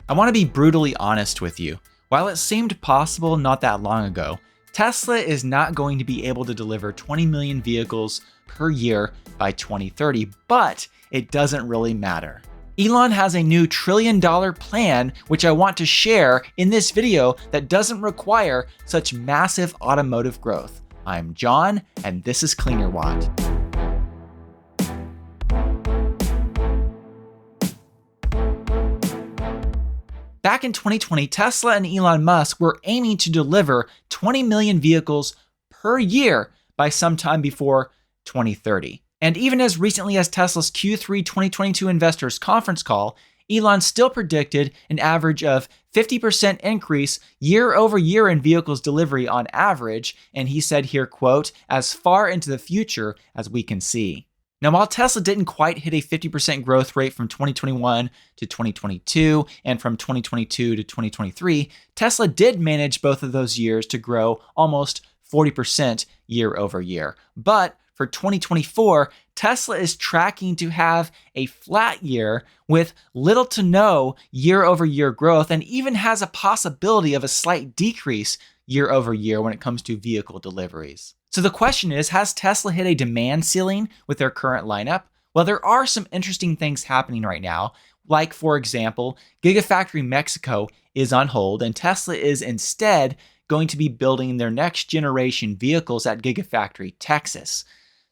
I want to be brutally honest with you. While it seemed possible not that long ago, Tesla is not going to be able to deliver 20 million vehicles per year by 2030, but it doesn't really matter. Elon has a new $1 trillion plan, which I want to share in this video that doesn't require such massive automotive growth. I'm John, and this is Cleanerwatt. Back in 2020, Tesla and Elon Musk were aiming to deliver 20 million vehicles per year by sometime before 2030. And even as recently as Tesla's Q3 2022 investors conference call, Elon still predicted an average of 50% increase year over year in vehicles delivery on average. And he said here, quote, as far into the future as we can see. Now, while Tesla didn't quite hit a 50% growth rate from 2021 to 2022 and from 2022 to 2023, Tesla did manage both of those years to grow almost 40% year over year. But for 2024, Tesla is tracking to have a flat year with little to no year over year growth, and even has a possibility of a slight decrease year over year when it comes to vehicle deliveries. So the question is, has Tesla hit a demand ceiling with their current lineup? Well, there are some interesting things happening right now. Like, for example, Gigafactory Mexico is on hold, and Tesla is instead going to be building their next generation vehicles at Gigafactory Texas.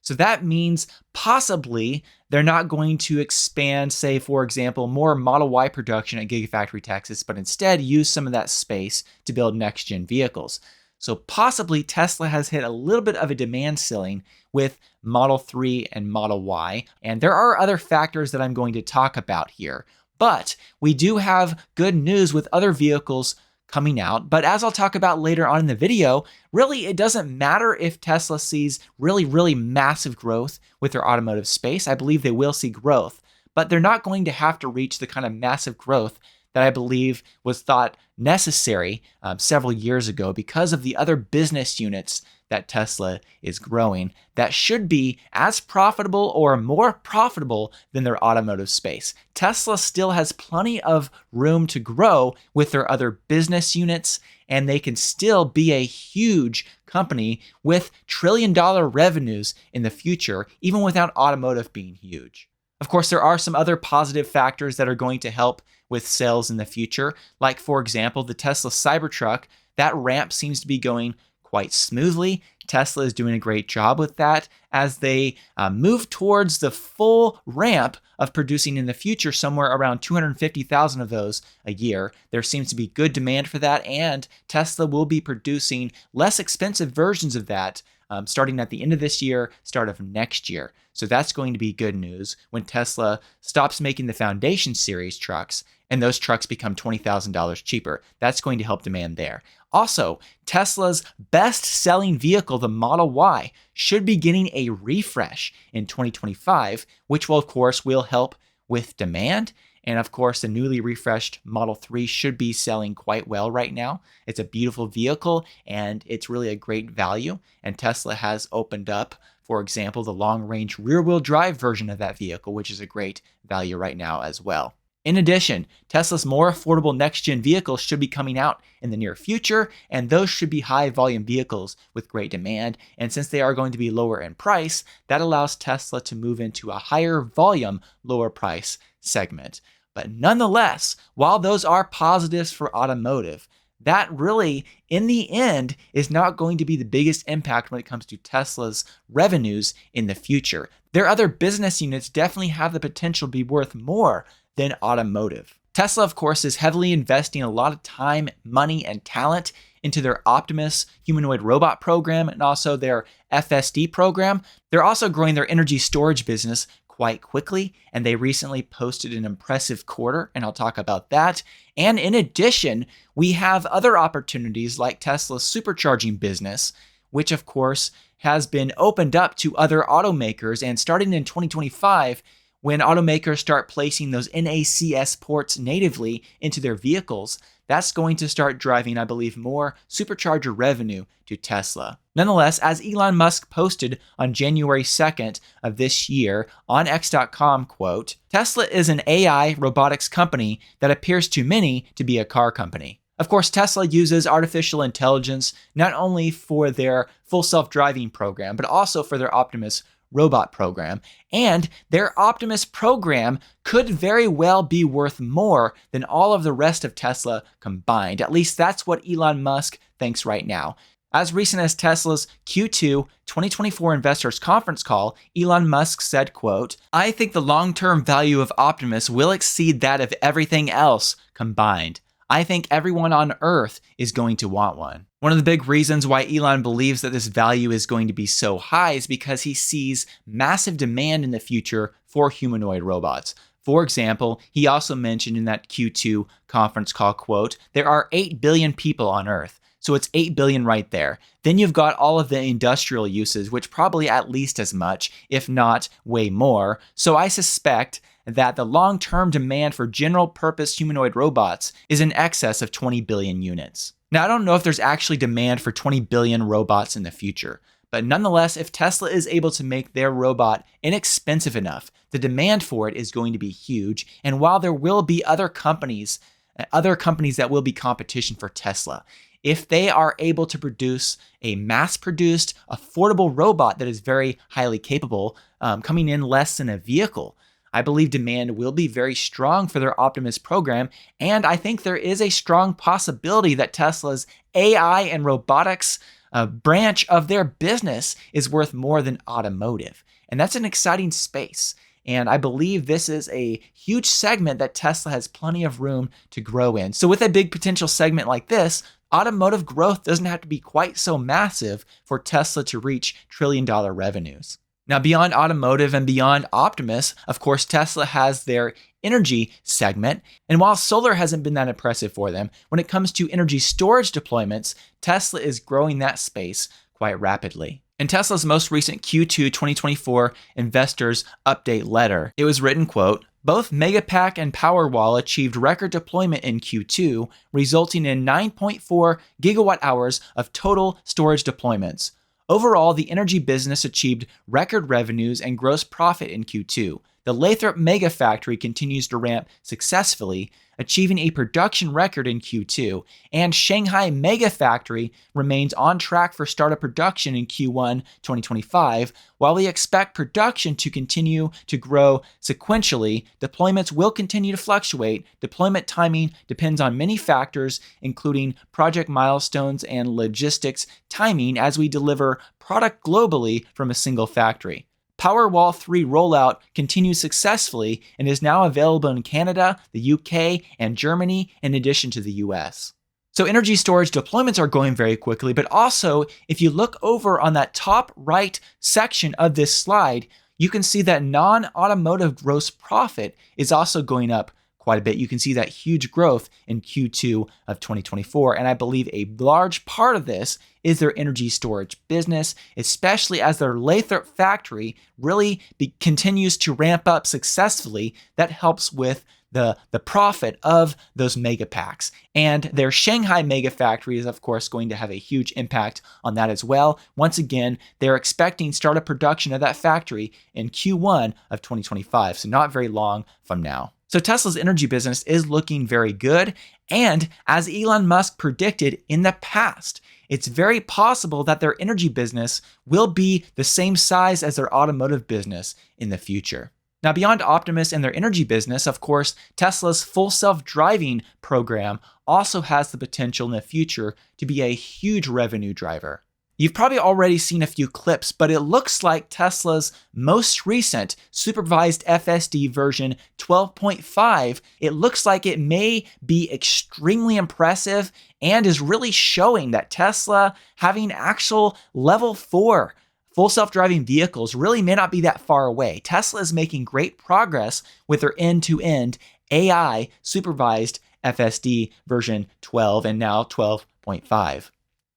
So that means possibly they're not going to expand, say, for example, more Model Y production at Gigafactory Texas, but instead use some of that space to build next-gen vehicles. So possibly Tesla has hit a little bit of a demand ceiling with Model 3 and Model Y. And there are other factors that I'm going to talk about here. But we do have good news with other vehicles coming out. But as I'll talk about later on in the video, really it doesn't matter if Tesla sees really massive growth with their automotive space. I believe they will see growth, but they're not going to have to reach the kind of massive growth that I believe was thought necessary several years ago because of the other business units that Tesla is growing that should be as profitable or more profitable than their automotive space. Tesla still has plenty of room to grow with their other business units, and they can still be a huge company with trillion-dollar revenues in the future, even without automotive being huge. Of course, there are some other positive factors that are going to help with sales in the future, like, for example, the Tesla Cybertruck. That ramp seems to be going quite smoothly. Tesla is doing a great job with that as they move towards the full ramp of producing in the future, somewhere around 250,000 of those a year. There seems to be good demand for that, and Tesla will be producing less expensive versions of that starting at the end of this year, start of next year. So that's going to be good news when Tesla stops making the Foundation Series trucks and those trucks become $20,000 cheaper. That's going to help demand there. Also, Tesla's best-selling vehicle, the Model Y, should be getting a refresh in 2025, which will, of course, help with demand. And of course, the newly refreshed Model 3 should be selling quite well right now. It's a beautiful vehicle, and it's really a great value. And Tesla has opened up, for example, the long-range rear-wheel drive version of that vehicle, which is a great value right now as well. In addition, Tesla's more affordable next-gen vehicles should be coming out in the near future, and those should be high-volume vehicles with great demand. And since they are going to be lower in price, that allows Tesla to move into a higher volume, lower price segment. But nonetheless, while those are positives for automotive, that really, in the end, is not going to be the biggest impact when it comes to Tesla's revenues in the future. Their other business units definitely have the potential to be worth more than automotive. Tesla, of course, is heavily investing a lot of time, money, and talent into their Optimus humanoid robot program and also their FSD program. They're also growing their energy storage business quite quickly, and they recently posted an impressive quarter, and I'll talk about that. And in addition, we have other opportunities like Tesla's supercharging business, which of course has been opened up to other automakers, and starting in 2025, When automakers start placing those NACS ports natively into their vehicles, that's going to start driving, I believe, more supercharger revenue to Tesla. Nonetheless, as Elon Musk posted on January 2nd of this year on X.com, quote, Tesla is an AI robotics company that appears to many to be a car company. Of course, Tesla uses artificial intelligence not only for their full self-driving program, but also for their Optimus robot program. And their Optimus program could very well be worth more than all of the rest of Tesla combined. At least that's what Elon Musk thinks right now. As recent as Tesla's Q2 2024 investors conference call, Elon Musk said, quote, I think the long-term value of Optimus will exceed that of everything else combined. I think everyone on Earth is going to want one. One of the big reasons why Elon believes that this value is going to be so high is because he sees massive demand in the future for humanoid robots. For example, he also mentioned in that Q2 conference call, quote, there are 8 billion people on Earth. So it's 8 billion right there. Then you've got all of the industrial uses, which probably at least as much, if not way more. So I suspect that the long-term demand for general-purpose humanoid robots is in excess of 20 billion units. Now, I don't know if there's actually demand for 20 billion robots in the future, but nonetheless, if Tesla is able to make their robot inexpensive enough, the demand for it is going to be huge. And while there will be other companies that will be competition for Tesla, if they are able to produce a mass-produced, affordable robot that is very highly capable, coming in less than a vehicle, I believe demand will be very strong for their Optimus program, and I think there is a strong possibility that Tesla's AI and robotics branch of their business is worth more than automotive. And that's an exciting space. And I believe this is a huge segment that Tesla has plenty of room to grow in. So with a big potential segment like this, automotive growth doesn't have to be quite so massive for Tesla to reach trillion-dollar revenues. Now, beyond automotive and beyond Optimus, of course, Tesla has their energy segment. And while solar hasn't been that impressive for them, when it comes to energy storage deployments, Tesla is growing that space quite rapidly. In Tesla's most recent Q2 2024 investors update letter, it was written, quote, both Megapack and Powerwall achieved record deployment in Q2, resulting in 9.4 gigawatt hours of total storage deployments. Overall, the energy business achieved record revenues and gross profit in Q2. The Lathrop Mega Factory continues to ramp successfully, achieving a production record in Q2, and Shanghai Mega Factory remains on track for startup production in Q1 2025. While we expect production to continue to grow sequentially, deployments will continue to fluctuate. Deployment timing depends on many factors, including project milestones and logistics timing as we deliver product globally from a single factory. Powerwall 3 rollout continues successfully and is now available in Canada, the UK, and Germany, in addition to the US. So energy storage deployments are going very quickly, but also if you look over on that top right section of this slide, you can see that non-automotive gross profit is also going up quite a bit. You can see that huge growth in Q2 of 2024. And I believe a large part of this is their energy storage business, especially as their Lathrop factory really continues to ramp up successfully. That helps with the profit of those mega packs. And their Shanghai mega factory is, of course, going to have a huge impact on that as well. Once again, they're expecting startup production of that factory in Q1 of 2025, so not very long from now. So Tesla's energy business is looking very good. And as Elon Musk predicted in the past, it's very possible that their energy business will be the same size as their automotive business in the future. Now, beyond Optimus and their energy business, of course, Tesla's full self-driving program also has the potential in the future to be a huge revenue driver. You've probably already seen a few clips, but it looks like Tesla's most recent supervised FSD version 12.5, it looks like it may be extremely impressive and is really showing that Tesla having actual level 4 full self-driving vehicles really may not be that far away. Tesla is making great progress with their end-to-end AI supervised FSD version 12 and now 12.5.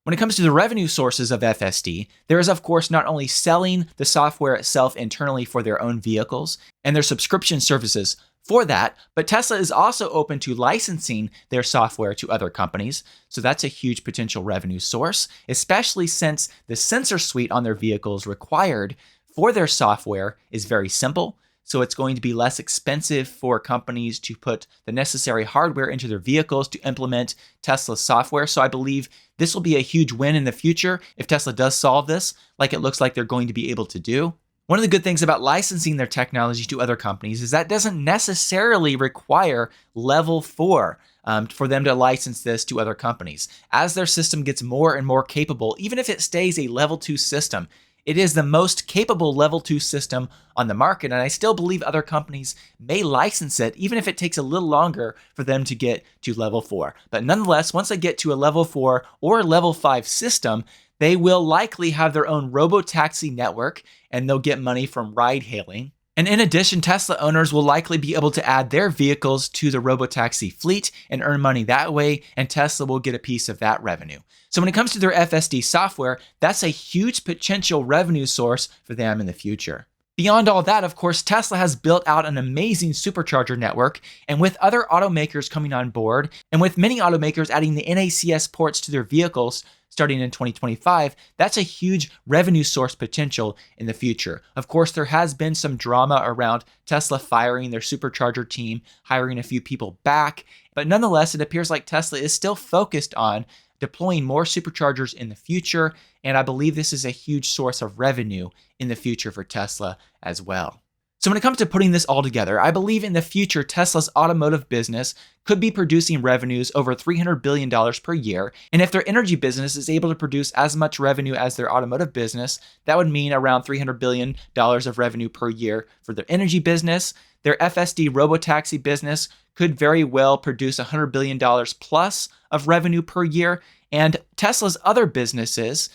When it comes to the revenue sources of FSD, there is, of course, not only selling the software itself internally for their own vehicles and their subscription services for that, but Tesla is also open to licensing their software to other companies. So that's a huge potential revenue source, especially since the sensor suite on their vehicles required for their software is very simple. So it's going to be less expensive for companies to put the necessary hardware into their vehicles to implement Tesla's software. So I believe this will be a huge win in the future if Tesla does solve this, like it looks like they're going to be able to do. One of the good things about licensing their technology to other companies is that doesn't necessarily require level 4 for them to license this to other companies. As their system gets more and more capable, even if it stays a level 2 system, it is the most capable level 2 system on the market, and I still believe other companies may license it, even if it takes a little longer for them to get to level 4. But nonetheless, once they get to a level 4 or level 5 system, they will likely have their own robotaxi network, and they'll get money from ride hailing. And in addition, Tesla owners will likely be able to add their vehicles to the robotaxi fleet and earn money that way, and Tesla will get a piece of that revenue. So when it comes to their FSD software, that's a huge potential revenue source for them in the future. Beyond all that, of course, Tesla has built out an amazing supercharger network, and with other automakers coming on board, and with many automakers adding the NACS ports to their vehicles starting in 2025, that's a huge revenue source potential in the future. Of course, there has been some drama around Tesla firing their supercharger team, hiring a few people back, but nonetheless, it appears like Tesla is still focused on deploying more superchargers in the future, and I believe this is a huge source of revenue in the future for Tesla as well. So when it comes to putting this all together, I believe in the future Tesla's automotive business could be producing revenues over $300 billion per year, and if their energy business is able to produce as much revenue as their automotive business, that would mean around $300 billion of revenue per year for their energy business. Their FSD robotaxi business could very well produce $100 billion plus of revenue per year, and Tesla's other businesses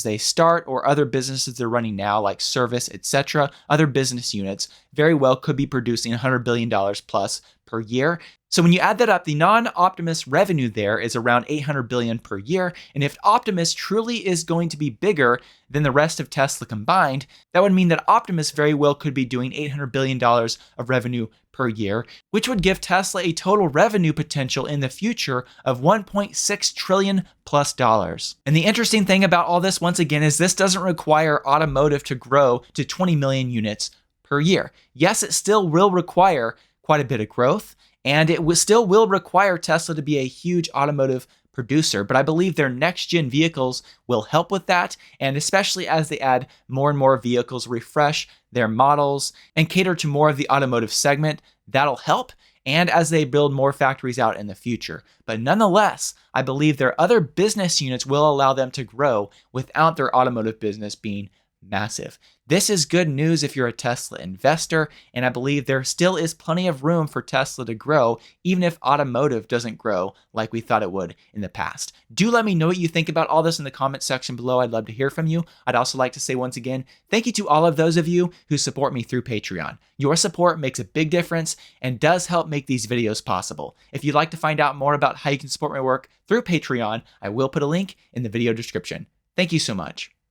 they start or other businesses they're running now, like service, etc., other business units, very well could be producing $100 billion plus per year. So when you add that up, the non-Optimus revenue there is around $800 billion per year. And if Optimus truly is going to be bigger than the rest of Tesla combined, that would mean that Optimus very well could be doing $800 billion of revenue per year, which would give Tesla a total revenue potential in the future of $1.6 trillion plus dollars. And the interesting thing about all this, once again, is this doesn't require automotive to grow to 20 million units per year. Yes, it still will require quite a bit of growth, and it still will require Tesla to be a huge automotive producer, but I believe their next-gen vehicles will help with that, and especially as they add more and more vehicles, refresh their models, and cater to more of the automotive segment, that'll help, and as they build more factories out in the future. But nonetheless, I believe their other business units will allow them to grow without their automotive business being massive. This is good news if you're a Tesla investor, and I believe there still is plenty of room for Tesla to grow, even if automotive doesn't grow like we thought it would in the past. Do let me know what you think about all this in the comment section below. I'd love to hear from you. I'd also like to say once again, thank you to all of those of you who support me through Patreon. Your support makes a big difference and does help make these videos possible. If you'd like to find out more about how you can support my work through Patreon, I will put a link in the video description. Thank you so much.